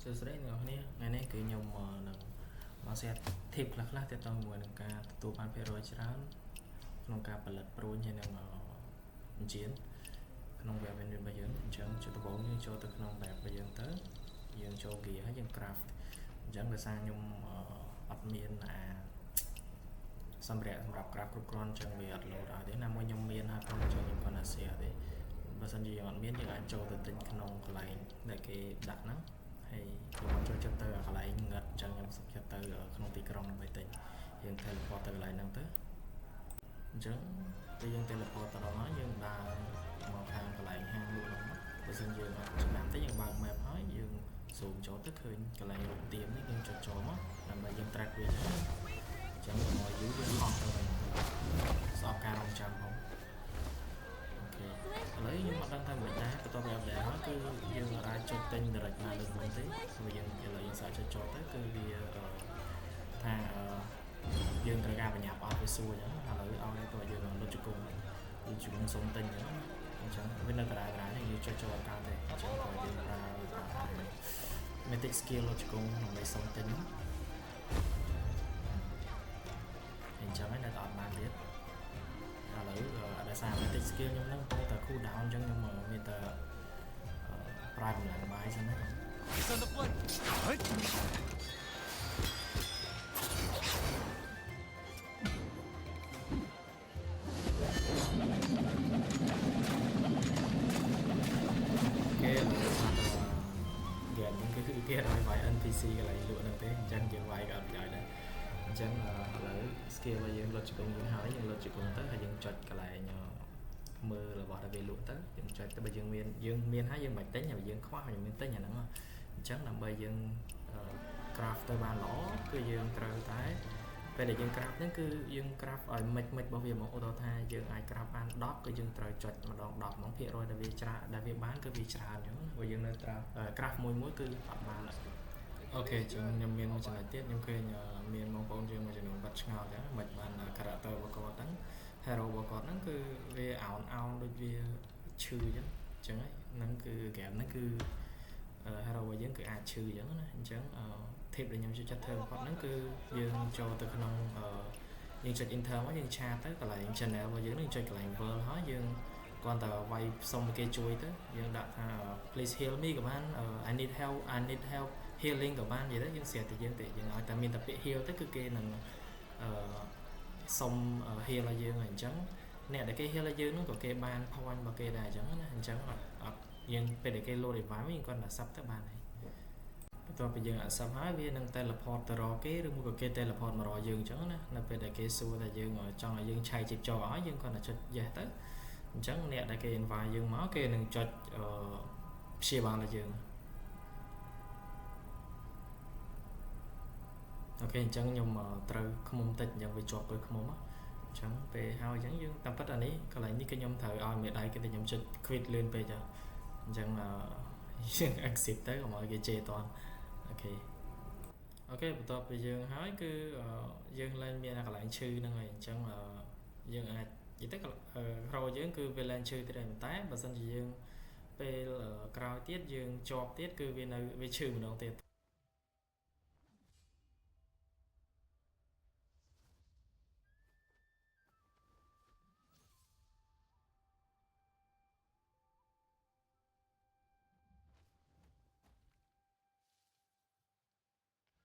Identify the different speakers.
Speaker 1: សួស្តីអ្នកនរថ្ងៃនេះគឺខ្ញុំនឹងមកshare tip ខ្លះៗទាក់ទងជាមួយនឹងការទទួលបានភាគរយច្រើនក្នុងការផលិតព្រួញហើយនឹងengineក្នុង web engine របស់យើងអញ្ចឹងជាដំបូងយើងចូលទៅក្នុង web របស់យើងទៅយើងចូល gear ហើយយើង craft អញ្ចឹងដោយសារខ្ញុំអត់មានសម្រាប់ craft គ្រប់គ្រាន់អញ្ចឹងវាអត់ load ឲ្យទេណាមួយខ្ញុំមានហើយខ្ញុំចូលខ្ញុំគាត់ណា share ទេបើសិនជាយើងអត់មានយើងអាចចូលទៅទិញក្នុងកន្លែងដែលគេដាក់ហ្នឹងហើយខ្ញុំចូលចិត្តទៅកន្លែងងឹតអញ្ចឹងខ្ញុំសុខចិត្តទៅក្នុងទីក្រុងដើម្បីទិញយើង teleport ទៅកន្លែងហ្នឹងទៅអញ្ចឹងពេលយើង teleport ទៅដល់ហើយយើងដើរមកខាងកន្លែងហាងលក់ហ្នឹងបើសិនយើងអត់ចំណាំទេយើងបើក map ហើយយើង zoom ចូលទៅឃើញកន្លែងរូបទៀមនេះយើងចុចចូលមកដើម្បីយើង track វាអញ្ចឹងមកយូរយើងហោះទៅវិញស្អប់ការរងចាំផងអូខេឥឡូវខ្ញុំអត់ដឹងថាមិនដែរបន្ទាប់ពី update ហើយគឺយើងអាចចុចទិញ direct ណាលើមុនទេព្រោះយើងឥឡូវយើងសាកចុចចូលទៅគឺវាថាយើងត្រូវការបញ្ញាប់អត់វាសួរអញ្ចឹងឥឡូវឲ្យតើយើងលុតជង្គង់សុំទិញអញ្ចឹងវានៅតារាយើងចុចចូលអត់កើតទេអញ្ចឹងតើយើងប្រើ Mythic skill លុតជង្គង់ដើម្បីសុំទិញអញ្ចឹងហើយនៅតែអត់បានទៀតឥឡូវដោយសារ Mythic skill ខ្ញុំហ្នឹងទៅតែ cool down អញ្ចឹងខ្ញុំមានតែប្រើកម្លាំងបាយចឹងណា
Speaker 2: Send the blood.
Speaker 1: គេហ្នឹងគឺគេឲ្យវាយ NPC កន្លែងលក់ហ្នឹងទេអញ្ចឹងយើងវាយក៏អត់ប្រយោជន៍ដែរអញ្ចឹងឥឡូវ skill របស់យើងលុតជង្គង់យើងហើយយើងលុតជង្គង់ទៅហើយយើងចុចកន្លែងមើលរបស់ដែលវាលក់ទៅយើងចុចទៅបើយើងមានហើយយើងមិនទិញហើយយើងខ្វះយើងមានទិញអាហ្នឹងអញ្ចឹងដើម្បីយើង craft ទៅបានល្អគឺយើងត្រូវតែពេលដែលយើង craft ហ្នឹងគឺយើង craft ឲ្យមិចរបស់វាមកឧទាហរណ៍ថាយើងអាច craft បាន10គឺយើងត្រូវចុចម្ដង10ហ្មងភាគរយដែលវាច្រើនដែលវាបានគឺវាច្រើនអញ្ចឹងព្រោះយើងនៅត្រូវ craft មួយគឺអត់បានអូខេខ្ញុំមានមួយចំណុចទៀតខ្ញុំឃើញមានបងប្អូនយើងមួយចំនួនបាត់ឆ្ងល់ចឹងមិនបាន character របស់គាត់ហ្នឹង hero របស់គាត់ហ្នឹងគឺវាអោនដូចវាឈឺអញ្ចឹងហើយហ្នឹងគឺ game ហ្នឹងគឺ hero របស់យើងគឺអាចឈឺអញ្ចឹងណាអញ្ចឹង tip ដែលខ្ញុំចូលចិត្តធ្វើបំផុតហ្នឹងគឺយើងចូលទៅក្នុងយើងចុច enter មកយើងឆាទៅកន្លែង channel របស់យើងនឹងចុចកន្លែង world ហើយយើងគ្រាន់តែវាយសុំគេជួយទៅយើងដាក់ថា please heal me ក៏បាន I need help healing ក៏បាននិយាយទៅយើងស្រាប់តែយើងឲ្យតែមានតែពាក្យ heal ទៅគឺគេនឹងសុំ heal ឲ្យយើងហើយអញ្ចឹងអ្នកដែលគេ heal ឲ្យយើងហ្នឹងក៏គេបាន point របស់គេដែរអញ្ចឹងណាអញ្ចឹងអត់យើងពេលដែលគេ load revive យើងគ្រាន់តែ sub ទៅបានហើយបន្ទាប់ពីយើងអត់ sub ហើយវានឹង teleport ទៅរកគេឬមួយក៏គេ teleport មករកយើងអញ្ចឹងណានៅពេលដែលគេសួរថាយើងចង់ឲ្យយើងឆែកជីបចោឲ្យយើងគ្រាន់តែចុច yes ទៅអញ្ចឹងអ្នកដែលគេ invite យើងមកគេនឹងចុចព្យាបាលឲ្យយើងអូខេអញ្ចឹងខ្ញុំត្រូវឃុំតិចអញ្ចឹងវាជាប់ទៅឃុំអញ្ចឹងពេលហើយអញ្ចឹងយើងតាមពិតអានេះកន្លែងនេះគឺខ្ញុំត្រូវឲ្យមេដៃគេតែខ្ញុំចុច quit លឿនពេកអញ្ចឹងយើង exit ទៅកុំឲ្យគេជេរតន់អូខេបន្ទាប់ពីយើងហើយគឺយើងឡើងមានកន្លែងឈឺហ្នឹងហើយអញ្ចឹងយើងអាចនិយាយទៅក្រោយយើងគឺវាឡើងឈឺទៀតហើយតែបើសិនជាយើងពេលក្រោយទៀតយើងជាប់ទៀតគឺវានៅវាឈឺម្ដងទៀត